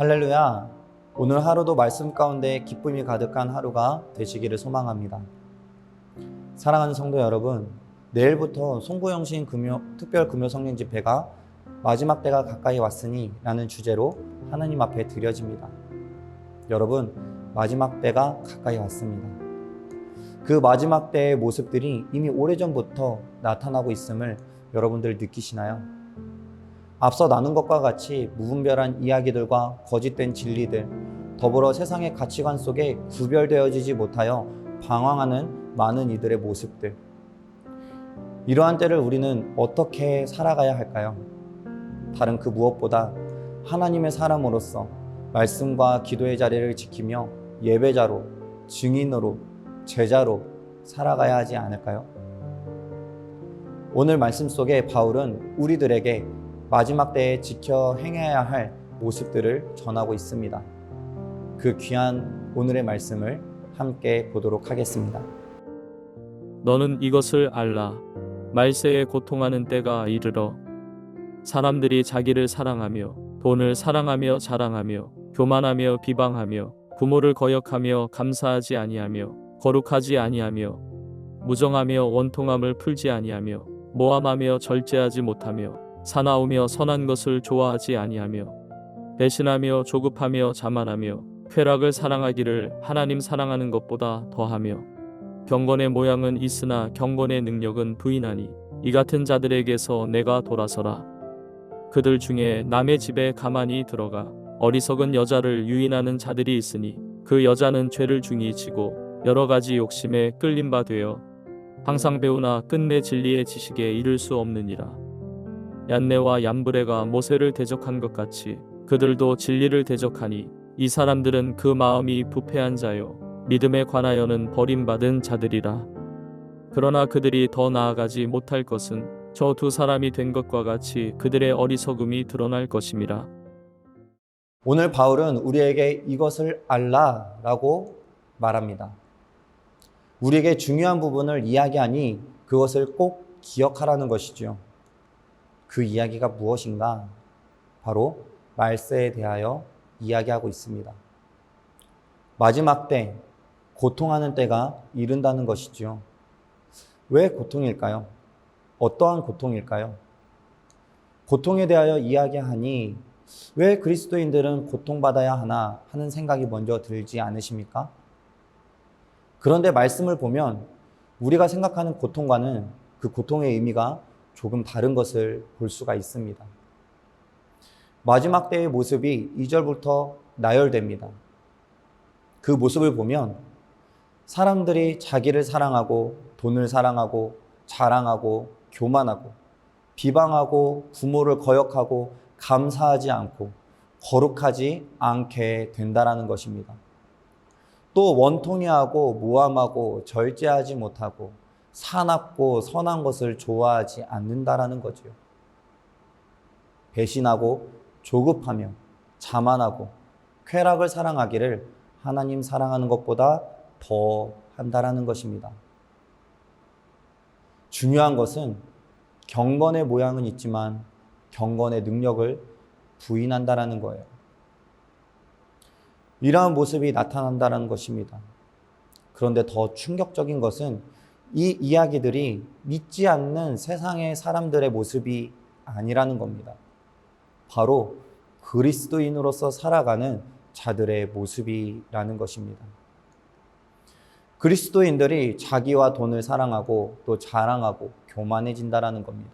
할렐루야. 오늘 하루도 말씀 가운데 기쁨이 가득한 하루가 되시기를 소망합니다. 사랑하는 성도 여러분, 내일부터 송구영신 특별 금요 성령 집회가 마지막 때가 가까이 왔으니 라는 주제로 하나님 앞에 드려집니다. 여러분, 마지막 때가 가까이 왔습니다. 그 마지막 때의 모습들이 이미 오래전부터 나타나고 있음을 여러분들 느끼시나요? 앞서 나눈 것과 같이 무분별한 이야기들과 거짓된 진리들, 더불어 세상의 가치관 속에 구별되어지지 못하여 방황하는 많은 이들의 모습들. 이러한 때를 우리는 어떻게 살아가야 할까요? 다른 그 무엇보다 하나님의 사람으로서 말씀과 기도의 자리를 지키며 예배자로, 증인으로, 제자로 살아가야 하지 않을까요? 오늘 말씀 속에 바울은 우리들에게 마지막 때에 지켜 행해야 할 모습들을 전하고 있습니다. 그 귀한 오늘의 말씀을 함께 보도록 하겠습니다. 너는 이것을 알라. 말세에 고통하는 때가 이르러 사람들이 자기를 사랑하며 돈을 사랑하며 자랑하며 교만하며 비방하며 부모를 거역하며 감사하지 아니하며 거룩하지 아니하며 무정하며 원통함을 풀지 아니하며 모함하며 절제하지 못하며 사나우며 선한 것을 좋아하지 아니하며 배신하며 조급하며 자만하며 쾌락을 사랑하기를 하나님 사랑하는 것보다 더하며 경건의 모양은 있으나 경건의 능력은 부인하니 이 같은 자들에게서 내가 돌아서라. 그들 중에 남의 집에 가만히 들어가 어리석은 여자를 유인하는 자들이 있으니 그 여자는 죄를 중히 지고 여러 가지 욕심에 끌린 바 되어 항상 배우나 끝내 진리의 지식에 이를 수 없느니라. 얀네와 얀브레가 모세를 대적한 것 같이 그들도 진리를 대적하니 이 사람들은 그 마음이 부패한 자요 믿음에 관하여는 버림받은 자들이라. 그러나 그들이 더 나아가지 못할 것은 저 두 사람이 된 것과 같이 그들의 어리석음이 드러날 것임이라. 오늘 바울은 우리에게 이것을 알라라고 말합니다. 우리에게 중요한 부분을 이야기하니 그것을 꼭 기억하라는 것이죠. 그 이야기가 무엇인가? 바로 말세에 대하여 이야기하고 있습니다. 마지막 때, 고통하는 때가 이른다는 것이죠. 왜 고통일까요? 어떠한 고통일까요? 고통에 대하여 이야기하니 왜 그리스도인들은 고통받아야 하나 하는 생각이 먼저 들지 않으십니까? 그런데 말씀을 보면 우리가 생각하는 고통과는 그 고통의 의미가 조금 다른 것을 볼 수가 있습니다. 마지막 때의 모습이 2절부터 나열됩니다. 그 모습을 보면 사람들이 자기를 사랑하고 돈을 사랑하고 자랑하고 교만하고 비방하고 부모를 거역하고 감사하지 않고 거룩하지 않게 된다라는 것입니다. 또 원통해하고 모함하고 절제하지 못하고 사납고 선한 것을 좋아하지 않는다라는 거죠. 배신하고 조급하며 자만하고 쾌락을 사랑하기를 하나님 사랑하는 것보다 더 한다라는 것입니다. 중요한 것은 경건의 모양은 있지만 경건의 능력을 부인한다라는 거예요. 이러한 모습이 나타난다는 것입니다. 그런데 더 충격적인 것은 이 이야기들이 믿지 않는 세상의 사람들의 모습이 아니라는 겁니다. 바로 그리스도인으로서 살아가는 자들의 모습이라는 것입니다. 그리스도인들이 자기와 돈을 사랑하고 또 자랑하고 교만해진다라는 겁니다.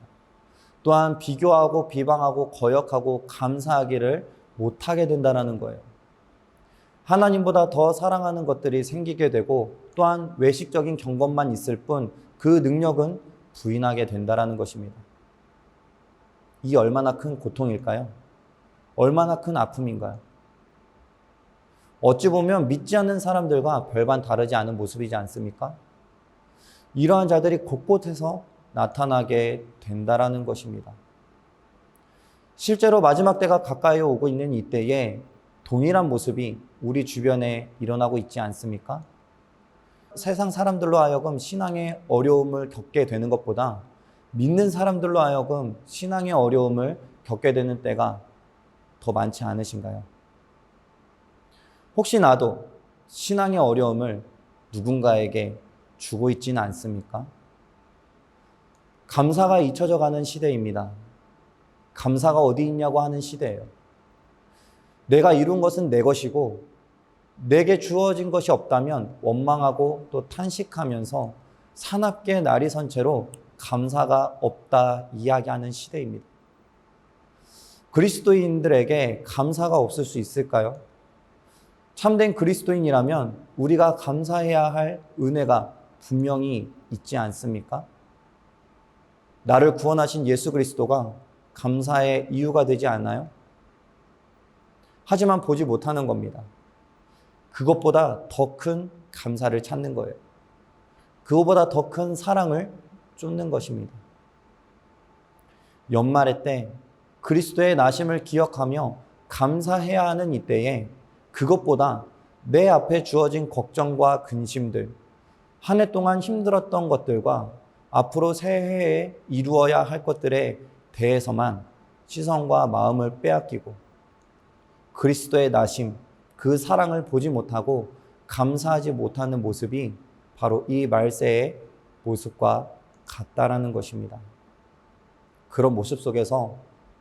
또한 비교하고 비방하고 거역하고 감사하기를 못하게 된다는 거예요. 하나님보다 더 사랑하는 것들이 생기게 되고 또한 외식적인 경건만 있을 뿐 그 능력은 부인하게 된다는 것입니다. 이 얼마나 큰 고통일까요? 얼마나 큰 아픔인가요? 어찌 보면 믿지 않는 사람들과 별반 다르지 않은 모습이지 않습니까? 이러한 자들이 곳곳에서 나타나게 된다는 것입니다. 실제로 마지막 때가 가까이 오고 있는 이때에 동일한 모습이 우리 주변에 일어나고 있지 않습니까? 세상 사람들로 하여금 신앙의 어려움을 겪게 되는 것보다 믿는 사람들로 하여금 신앙의 어려움을 겪게 되는 때가 더 많지 않으신가요? 혹시 나도 신앙의 어려움을 누군가에게 주고 있지는 않습니까? 감사가 잊혀져 가는 시대입니다. 감사가 어디 있냐고 하는 시대예요. 내가 이룬 것은 내 것이고 내게 주어진 것이 없다면 원망하고 또 탄식하면서 사납게 날이 선 채로 감사가 없다 이야기하는 시대입니다. 그리스도인들에게 감사가 없을 수 있을까요? 참된 그리스도인이라면 우리가 감사해야 할 은혜가 분명히 있지 않습니까? 나를 구원하신 예수 그리스도가 감사의 이유가 되지 않나요? 하지만 보지 못하는 겁니다. 그것보다 더 큰 감사를 찾는 거예요. 그것보다 더 큰 사랑을 쫓는 것입니다. 연말의 때 그리스도의 나심을 기억하며 감사해야 하는 이때에 그것보다 내 앞에 주어진 걱정과 근심들, 한 해 동안 힘들었던 것들과 앞으로 새해에 이루어야 할 것들에 대해서만 시선과 마음을 빼앗기고 그리스도의 나심, 그 사랑을 보지 못하고 감사하지 못하는 모습이 바로 이 말세의 모습과 같다라는 것입니다. 그런 모습 속에서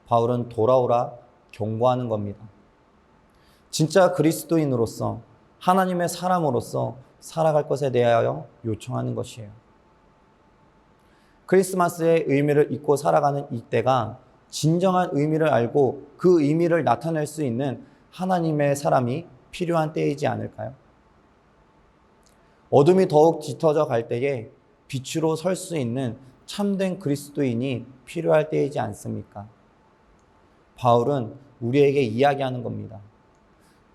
바울은 돌아오라 경고하는 겁니다. 진짜 그리스도인으로서 하나님의 사람으로서 살아갈 것에 대하여 요청하는 것이에요. 크리스마스의 의미를 잊고 살아가는 이때가 진정한 의미를 알고 그 의미를 나타낼 수 있는 하나님의 사람이 필요한 때이지 않을까요? 어둠이 더욱 짙어져 갈 때에 빛으로 설 수 있는 참된 그리스도인이 필요할 때이지 않습니까? 바울은 우리에게 이야기하는 겁니다.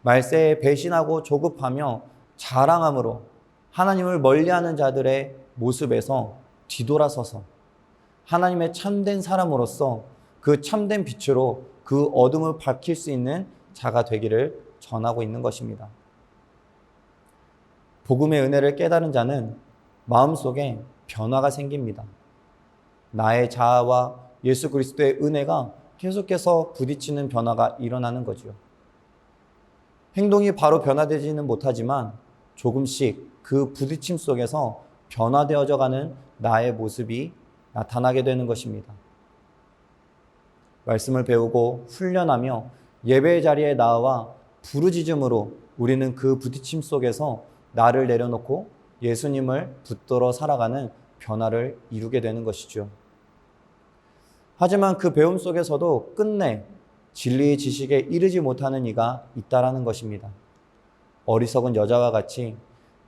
말세에 배신하고 조급하며 자랑함으로 하나님을 멀리하는 자들의 모습에서 뒤돌아서서 하나님의 참된 사람으로서 그 참된 빛으로 그 어둠을 밝힐 수 있는 자가 되기를 전하고 있는 것입니다. 복음의 은혜를 깨달은 자는 마음속에 변화가 생깁니다. 나의 자아와 예수 그리스도의 은혜가 계속해서 부딪히는 변화가 일어나는 거죠. 행동이 바로 변화되지는 못하지만 조금씩 그 부딪힘 속에서 변화되어져 가는 나의 모습이 나타나게 되는 것입니다. 말씀을 배우고 훈련하며 예배의 자리에 나와 부르짖음으로 우리는 그 부딪힘 속에서 나를 내려놓고 예수님을 붙들어 살아가는 변화를 이루게 되는 것이죠. 하지만 그 배움 속에서도 끝내 진리의 지식에 이르지 못하는 이가 있다라는 것입니다. 어리석은 여자와 같이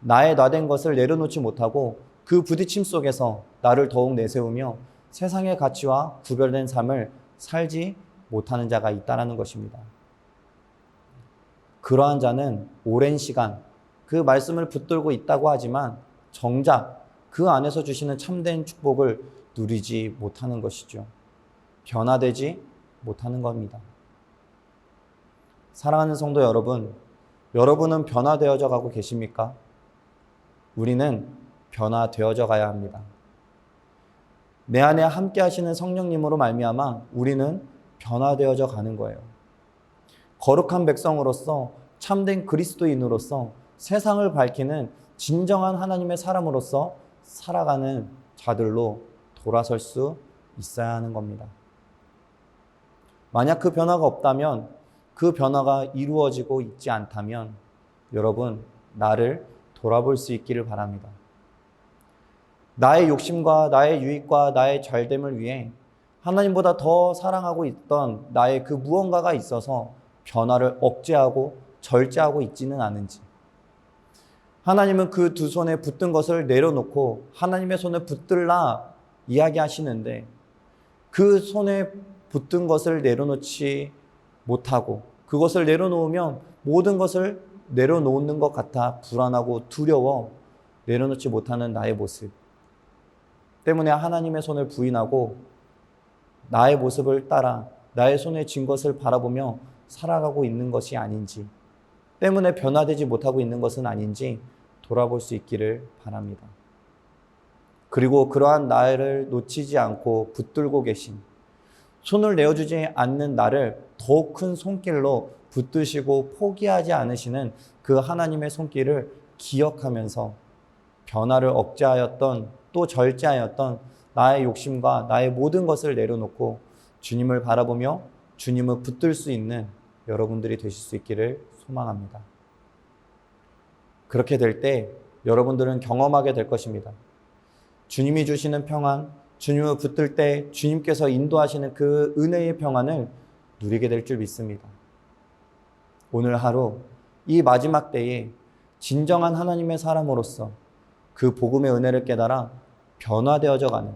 나의 나된 것을 내려놓지 못하고 그 부딪힘 속에서 나를 더욱 내세우며 세상의 가치와 구별된 삶을 살지 못하는 자가 있다라는 것입니다. 그러한 자는 오랜 시간 그 말씀을 붙들고 있다고 하지만 정작 그 안에서 주시는 참된 축복을 누리지 못하는 것이죠. 변화되지 못하는 겁니다. 사랑하는 성도 여러분, 여러분은 변화되어져 가고 계십니까? 우리는 변화되어져 가야 합니다. 내 안에 함께 하시는 성령님으로 말미암아 우리는 변화되어져 가는 거예요. 거룩한 백성으로서 참된 그리스도인으로서 세상을 밝히는 진정한 하나님의 사람으로서 살아가는 자들로 돌아설 수 있어야 하는 겁니다. 만약 그 변화가 없다면, 그 변화가 이루어지고 있지 않다면 여러분, 나를 돌아볼 수 있기를 바랍니다. 나의 욕심과 나의 유익과 나의 잘됨을 위해 하나님보다 더 사랑하고 있던 나의 그 무언가가 있어서 변화를 억제하고 절제하고 있지는 않은지, 하나님은 그 두 손에 붙든 것을 내려놓고 하나님의 손에 붙들라 이야기하시는데 그 손에 붙든 것을 내려놓지 못하고 그것을 내려놓으면 모든 것을 내려놓는 것 같아 불안하고 두려워 내려놓지 못하는 나의 모습 때문에 하나님의 손을 부인하고 나의 모습을 따라 나의 손에 쥔 것을 바라보며 살아가고 있는 것이 아닌지, 때문에 변화되지 못하고 있는 것은 아닌지 돌아볼 수 있기를 바랍니다. 그리고 그러한 나를 놓치지 않고 붙들고 계신, 손을 내어주지 않는 나를 더욱 큰 손길로 붙드시고 포기하지 않으시는 그 그 하나님의 손길을 기억하면서 변화를 억제하였던 또 절제하였던 나의 욕심과 나의 모든 것을 내려놓고 주님을 바라보며 주님을 붙들 수 있는 여러분들이 되실 수 있기를 소망합니다. 그렇게 될 때 여러분들은 경험하게 될 것입니다. 주님이 주시는 평안, 주님을 붙들 때 주님께서 인도하시는 그 은혜의 평안을 누리게 될 줄 믿습니다. 오늘 하루 이 마지막 때에 진정한 하나님의 사람으로서 그 복음의 은혜를 깨달아 변화되어져 가는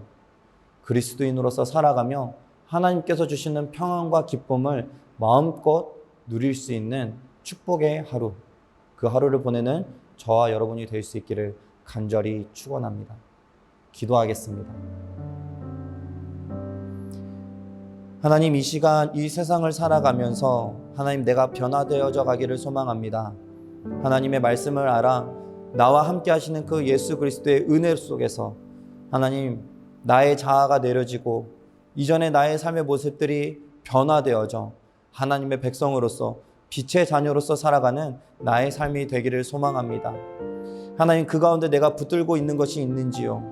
그리스도인으로서 살아가며 하나님께서 주시는 평안과 기쁨을 마음껏 누릴 수 있는 축복의 하루, 그 하루를 보내는 저와 여러분이 될 수 있기를 간절히 축원합니다. 기도하겠습니다. 하나님, 이 시간 이 세상을 살아가면서 하나님, 내가 변화되어져 가기를 소망합니다. 하나님의 말씀을 알아 나와 함께 하시는 그 예수 그리스도의 은혜 속에서 하나님, 나의 자아가 내려지고 이전의 나의 삶의 모습들이 변화되어져 하나님의 백성으로서 빛의 자녀로서 살아가는 나의 삶이 되기를 소망합니다. 하나님, 그 가운데 내가 붙들고 있는 것이 있는지요?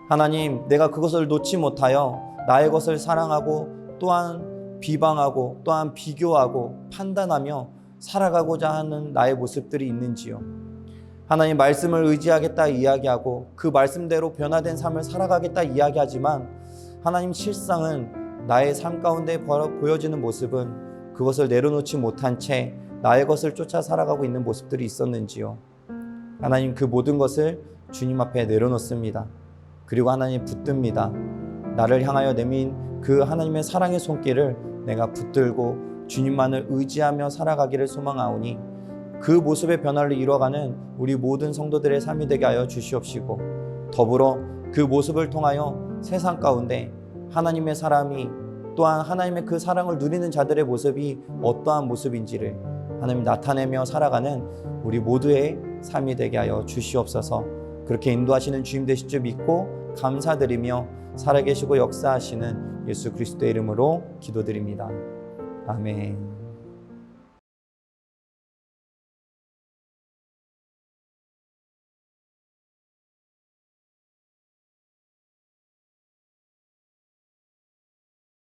하나님, 내가 그것을 놓지 못하여 나의 것을 사랑하고 또한 비방하고 또한 비교하고 판단하며 살아가고자 하는 나의 모습들이 있는지요? 하나님, 말씀을 의지하겠다 이야기하고 그 말씀대로 변화된 삶을 살아가겠다 이야기하지만 하나님, 실상은 나의 삶 가운데 보여지는 모습은 그것을 내려놓지 못한 채 나의 것을 쫓아 살아가고 있는 모습들이 있었는지요? 하나님, 그 모든 것을 주님 앞에 내려놓습니다. 그리고 하나님 붙듭니다. 나를 향하여 내민 그 하나님의 사랑의 손길을 내가 붙들고 주님만을 의지하며 살아가기를 소망하오니 그 모습의 변화를 이뤄가는 우리 모든 성도들의 삶이 되게 하여 주시옵시고, 더불어 그 모습을 통하여 세상 가운데 하나님의 사람이 또한 하나님의 그 사랑을 누리는 자들의 모습이 어떠한 모습인지를 하나님 나타내며 살아가는 우리 모두의 삶이 되게 하여 주시옵소서. 그렇게 인도하시는 주님 되실 줄 믿고 감사드리며 살아계시고 역사하시는 예수 그리스도의 이름으로 기도드립니다. 아멘.